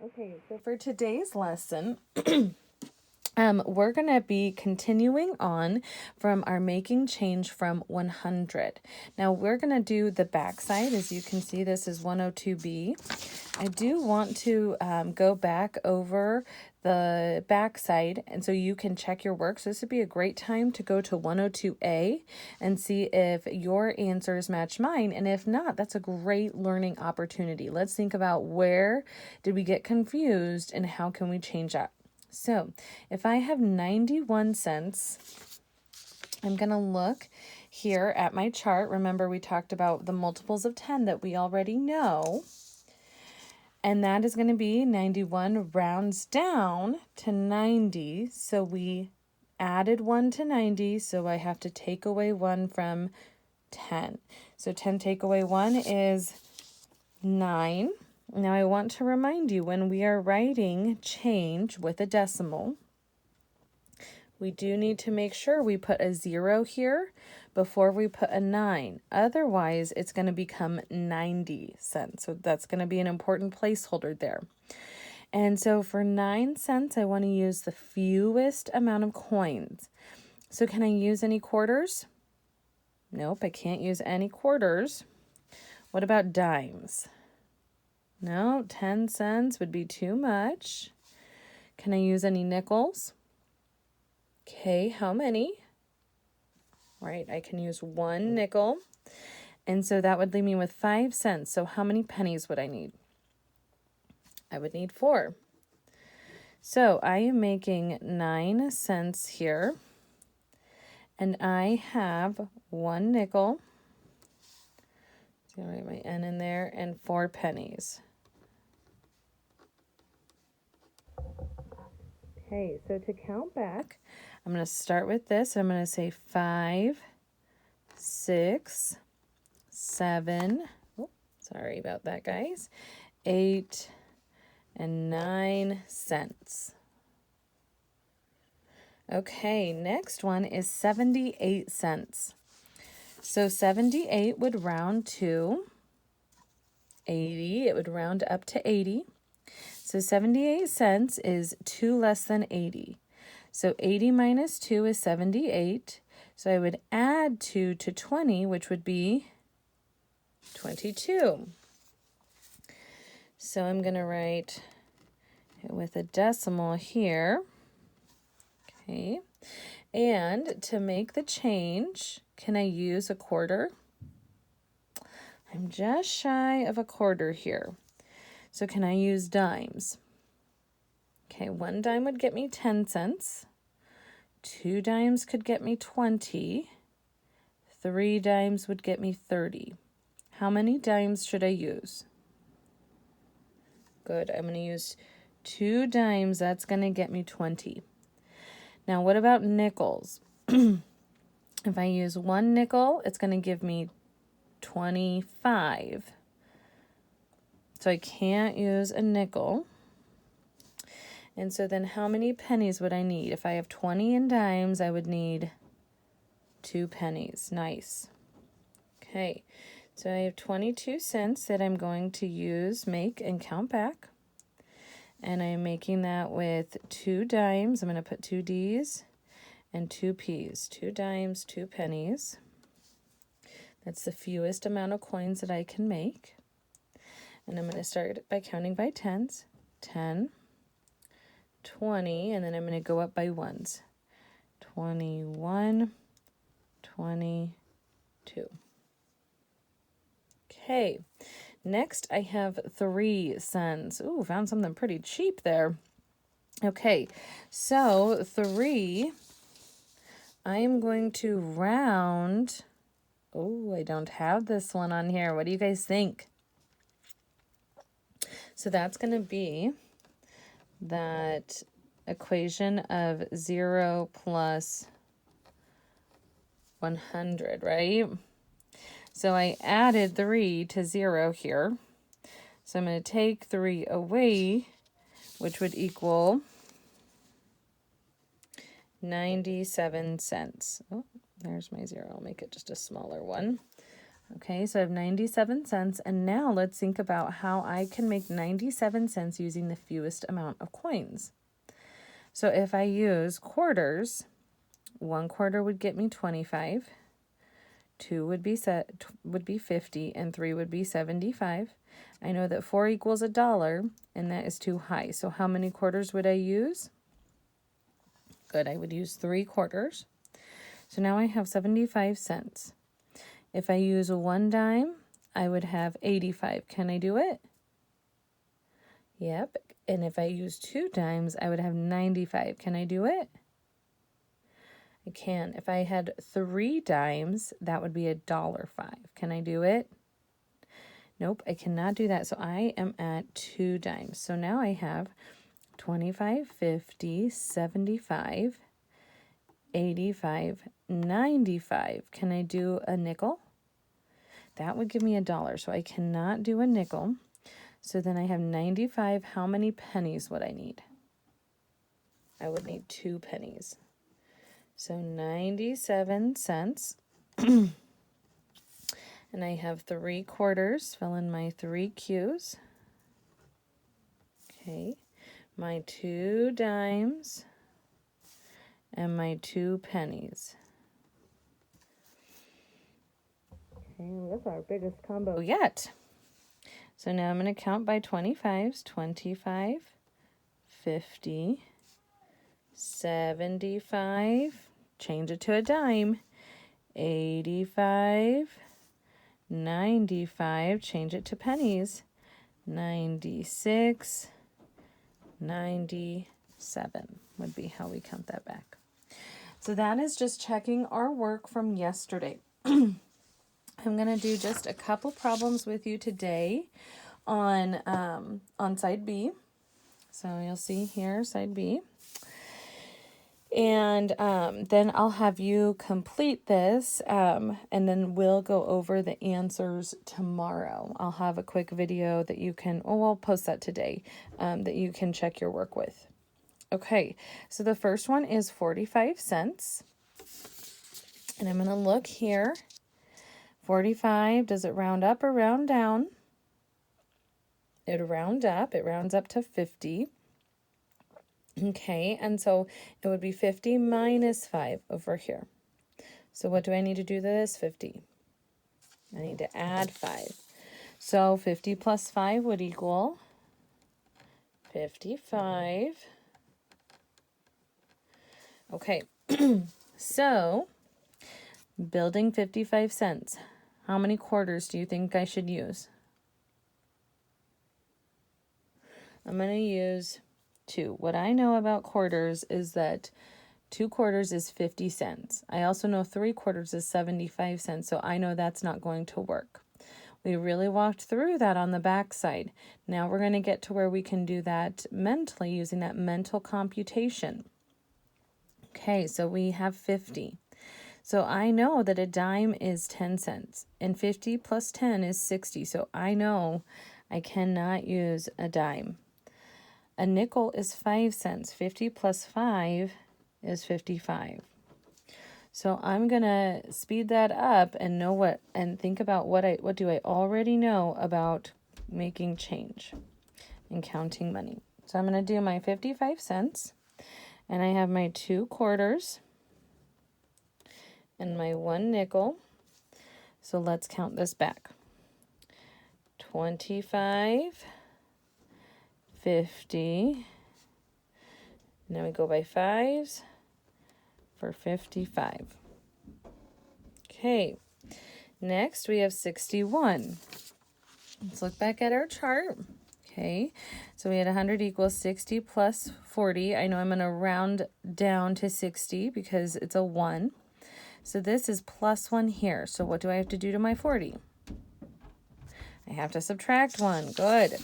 Okay, so for today's lesson, we're going to be continuing on from our making change from 100. Now we're going to do the backside. As you can see, this is 102B. I do want to go back over the backside, and so you can check your work. So this would be a great time to go to 102A and see if your answers match mine. And if not, that's a great learning opportunity. Let's think about where did we get confused and how can we change that. So if I have 91 cents, I'm going to look here at my chart. Remember, we talked about the multiples of 10 that we already know. And that is going to be 91 rounds down to 90. So we added 1 to 90. So I have to take away 1 from 10. So 10 take away 1 is 9. Now I want to remind you, when we are writing change with a decimal, we do need to make sure we put a 0 here before we put a 9. Otherwise, it's going to become 90 cents. So that's going to be an important placeholder there. And so for 9 cents, I want to use the fewest amount of coins. So can I use any quarters? Nope, I can't use any quarters. What about dimes? No, 10 cents would be too much. Can I use any nickels? Okay, how many? Right, I can use 1 nickel. And so that would leave me with 5 cents. So how many pennies would I need? I would need 4. So I am making 9 cents here. And I have 1 nickel. So I'll write my N in there, and 4 pennies. Okay, so to count back, I'm going to start with this. I'm going to say 5, 6, 7, sorry about that, guys, 8, and 9 cents. Okay, next one is 78 cents. So 78 would round to 80. It would round up to 80. So 78 cents is 2 less than 80. So 80 minus 2 is 78. So I would add 2 to 20, which would be 22. So I'm going to write it with a decimal here. Okay. And to make the change, can I use a quarter? I'm just shy of a quarter here. So can I use dimes? Okay, 1 dime would get me 10 cents. 2 dimes could get me 20. 3 dimes would get me 30. How many dimes should I use? Good, I'm going to use 2 dimes. That's going to get me 20. Now, what about nickels? If I use 1 nickel, it's going to give me 25. So I can't use a nickel. And so then how many pennies would I need? If I have 20 in dimes, I would need 2 pennies. Nice. Okay, so I have 22 cents that I'm going to use, make, and count back. And I'm making that with 2 dimes. I'm going to put 2 D's and 2 P's. 2 dimes, 2 pennies. That's the fewest amount of coins that I can make. And I'm going to start by counting by tens. 10, 20, and then I'm going to go up by ones. 21, 22. Okay, next I have 3 cents. Ooh, found something pretty cheap there. Okay, so 3, I am going to round. Oh, I don't have this one on here. What do you guys think? So that's going to be that equation of 0 plus 100, right? So I added 3 to 0 here. So I'm going to take 3 away, which would equal 97 cents. Oh, there's my 0. I'll make it just a smaller one. Okay, so I have 97 cents, and now let's think about how I can make 97 cents using the fewest amount of coins. So if I use quarters, 1 quarter would get me 25, 2 would be 50, and 3 would be 75. I know that 4 equals $1, and that is too high. So how many quarters would I use? Good, I would use 3 quarters. So now I have 75 cents. If I use 1 dime, I would have 85. Can I do it? Yep. And if I use 2 dimes, I would have 95. Can I do it? I can. If I had 3 dimes, that would be $1.05. Can I do it? Nope, I cannot do that. So I am at 2 dimes. So now I have 25, 50, 75, 85, 95. Can I do a nickel? That would give me $1. So I cannot do a nickel. So then I have 95. How many pennies would I need? I would need 2 pennies. So 97 cents. And I have 3 quarters. Fill in my 3 Q's. Okay. My 2 dimes. And my 2 pennies. Okay, that's our biggest combo yet. So now I'm going to count by 25s. 25, 50, 75, change it to a dime, 85, 95, change it to pennies, 96, 97 would be how we count that back. So that is just checking our work from yesterday. I'm going to do just a couple problems with you today on side B. So you'll see here, side B. And then I'll have you complete this, and then we'll go over the answers tomorrow. I'll have a quick video that you can, we'll post that today, that you can check your work with. Okay, so the first one is 45 cents. And I'm going to look here. 45, does it round up or round down? It rounds up to 50. Okay, and so it would be 50 minus 5 over here. So what do I need to do to this? 50. I need to add 5. So 50 plus 5 would equal 55. Okay, so building 55 cents. How many quarters do you think I should use? I'm going to use 2. What I know about quarters is that 2 quarters is 50 cents. I also know 3 quarters is 75 cents, so I know that's not going to work. We really walked through that on the back side. Now we're going to get to where we can do that mentally using that mental computation. Okay, so we have 50. So I know that a dime is 10 cents, and 50 plus 10 is 60. So I know I cannot use a dime. A nickel is 5 cents. 50 plus 5 is 55. So I'm going to speed that up and think about what do I already know about making change and counting money. So I'm going to do my 55 cents, and I have my 2 quarters and my 1 nickel. So let's count this back. 25, 50. Now we go by 5s for 55. Okay, next we have 61. Let's look back at our chart. Okay, so we had 100 equals 60 plus 40. I know I'm going to round down to 60 because it's a 1. So this is plus 1 here. So what do I have to do to my 40? I have to subtract 1. Good.